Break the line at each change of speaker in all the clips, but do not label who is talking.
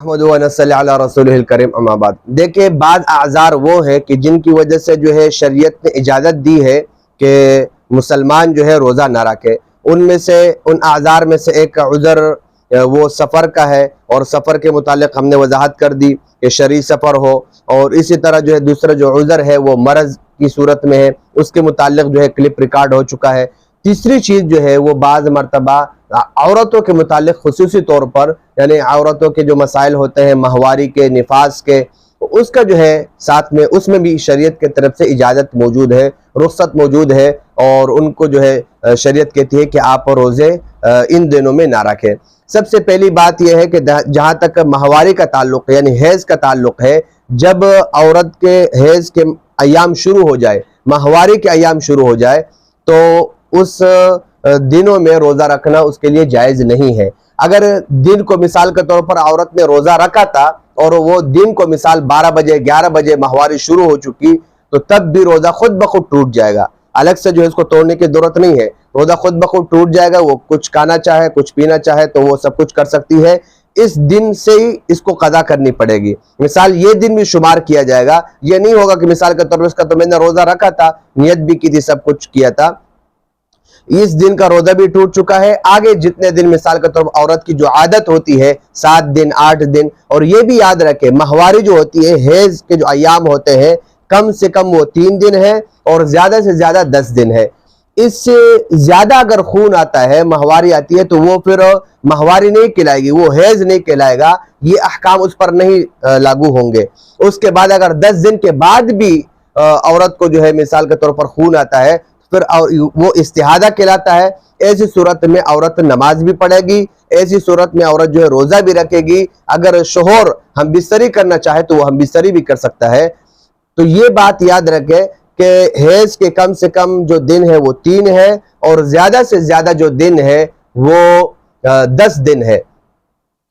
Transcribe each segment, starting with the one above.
احمد و نصلی علی رسول الکریم اما بعد۔ دیکھیں بعض اعذار وہ ہیں کہ جن کی وجہ سے جو ہے شریعت نے اجازت دی ہے کہ مسلمان جو ہے روزہ نہ رکھے۔ ان میں سے ان اعذار میں سے ایک عذر وہ سفر کا ہے، اور سفر کے متعلق ہم نے وضاحت کر دی کہ شرعی سفر ہو، اور اسی طرح جو ہے دوسرا جو عذر ہے وہ مرض کی صورت میں ہے، اس کے متعلق جو ہے کلپ ریکارڈ ہو چکا ہے۔ تیسری چیز جو ہے وہ بعض مرتبہ عورتوں کے متعلق خصوصی طور پر، یعنی عورتوں کے جو مسائل ہوتے ہیں ماہواری کے، نفاس کے، اس کا جو ہے ساتھ میں اس میں بھی شریعت کے طرف سے اجازت موجود ہے، رخصت موجود ہے، اور ان کو جو ہے شریعت کہتی ہے کہ آپ روزے ان دنوں میں نہ رکھیں۔ سب سے پہلی بات یہ ہے کہ جہاں تک ماہواری کا تعلق ہے، یعنی حیض کا تعلق ہے، جب عورت کے حیض کے ایام شروع ہو جائے، ماہواری کے ایام شروع ہو جائے، تو اس دنوں میں روزہ رکھنا اس کے لیے جائز نہیں ہے۔ اگر دن کو مثال کے طور پر عورت نے روزہ رکھا تھا اور وہ دن کو مثال 12 بجے 11 بجے ماہواری شروع ہو چکی، تو تب بھی روزہ خود بخود ٹوٹ جائے گا، الگ سے جو اس کو توڑنے کی ضرورت نہیں ہے، روزہ خود بخود ٹوٹ جائے گا۔ وہ کچھ کھانا چاہے، کچھ پینا چاہے تو وہ سب کچھ کر سکتی ہے، اس دن سے ہی اس کو قضا کرنی پڑے گی۔ مثال یہ دن بھی شمار کیا جائے گا، یہ نہیں ہوگا کہ مثال کے طور پر اس کا تو میں نے روزہ رکھا تھا، نیت بھی کی تھی، سب کچھ کیا تھا، اس دن کا روزہ بھی ٹوٹ چکا ہے، آگے جتنے دن مثال کے طور پر عورت کی جو عادت ہوتی ہے 7 دن 8 دن، اور یہ بھی یاد رکھے ماہواری جو ہوتی ہے، حیض کے جو ایام ہوتے ہیں کم سے کم وہ 3 دن ہے اور زیادہ سے زیادہ 10 دن ہے۔ اس سے زیادہ اگر خون آتا ہے، ماہواری آتی ہے، تو وہ پھر ماہواری نہیں کہلائے گی، وہ حیض نہیں کہلائے گا، یہ احکام اس پر نہیں لاگو ہوں گے۔ اس کے بعد اگر 10 دن کے بعد بھی عورت کو جو ہے مثال کے طور پر خون آتا ہے، پھر وہ استحاضہ کہلاتا ہے۔ ایسی صورت میں عورت نماز بھی پڑھے گی، ایسی صورت میں عورت جو ہے روزہ بھی رکھے گی۔ اگر شوہر ہم بستری کرنا چاہے تو وہ ہم بستری بھی کر سکتا ہے۔ تو یہ بات یاد رکھے کہ حیض کے کم سے کم جو دن ہے وہ 3 ہے، اور زیادہ سے زیادہ جو دن ہے وہ 10 دن ہے،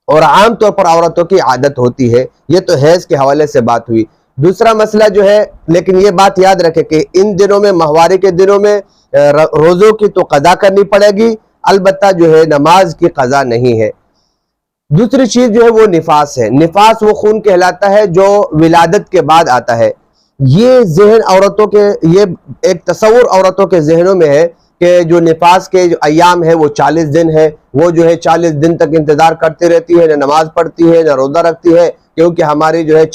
اور عام طور پر عورتوں کی عادت ہوتی ہے۔ یہ تو حیض کے حوالے سے بات ہوئی۔ دوسرا مسئلہ جو ہے، لیکن یہ بات یاد رکھے کہ ان دنوں میں، ماہواری کے دنوں میں، روزوں کی تو قضا کرنی پڑے گی، البتہ جو ہے نماز کی قضا نہیں ہے۔ دوسری چیز جو ہے وہ نفاس ہے۔ نفاس وہ خون کہلاتا ہے جو ولادت کے بعد آتا ہے۔ یہ ذہن عورتوں کے، یہ ایک تصور عورتوں کے ذہنوں میں ہے کہ جو نفاس کے جو ایام ہے وہ 40 دن ہے، وہ جو ہے 40 دن تک انتظار کرتی رہتی ہے، نہ نماز پڑھتی ہے نہ روزہ رکھتی ہے، کیونکہ ہماری جو ہے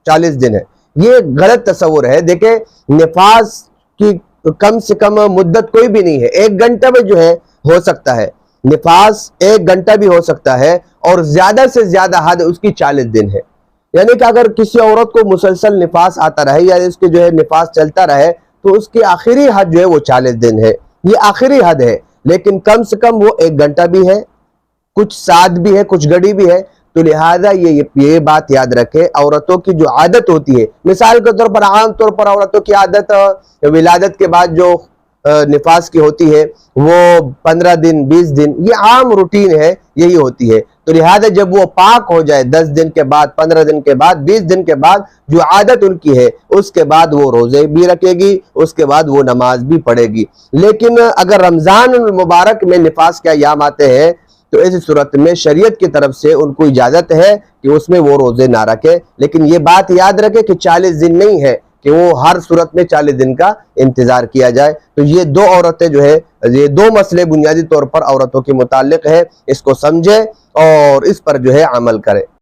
40 دن ہے۔ یہ غلط تصور ہے۔ دیکھیں نفاس کی کم سے کم مدت کوئی بھی نہیں ہے، 1 گھنٹہ میں جو ہے ہو سکتا ہے، نفاس 1 گھنٹہ بھی ہو سکتا ہے، اور زیادہ سے زیادہ حد اس کی 40 دن ہے۔ یعنی کہ اگر کسی عورت کو مسلسل نفاس آتا رہے، یا اس کے جو ہے نفاس چلتا رہے، تو اس کی آخری حد جو ہے وہ 40 دن ہے، یہ آخری حد ہے۔ لیکن کم سے کم وہ 1 گھنٹہ بھی ہے، کچھ ساتھ بھی ہے، کچھ گھڑی بھی ہے۔ تو لہٰذا یہ بات یاد رکھے، عورتوں کی جو عادت ہوتی ہے، مثال کے طور پر عام طور پر عورتوں کی عادت ولادت کے بعد جو نفاس کی ہوتی ہے وہ 15 دن 20 دن، یہ عام روٹین ہے، یہی ہوتی ہے۔ تو لہٰذا جب وہ پاک ہو جائے 10 دن کے بعد، 15 دن کے بعد، 20 دن کے بعد، جو عادت ان کی ہے، اس کے بعد وہ روزے بھی رکھے گی، اس کے بعد وہ نماز بھی پڑھے گی۔ لیکن اگر رمضان المبارک میں نفاس کے ایام آتے ہیں، تو ایسی صورت میں شریعت کی طرف سے ان کو اجازت ہے کہ اس میں وہ روزے نہ رکھے۔ لیکن یہ بات یاد رکھے کہ 40 دن نہیں ہے کہ وہ ہر صورت میں 40 دن کا انتظار کیا جائے۔ تو یہ 2 عورتیں جو ہے، یہ 2 مسئلے بنیادی طور پر عورتوں کے متعلق ہے، اس کو سمجھے اور اس پر جو ہے عمل کرے۔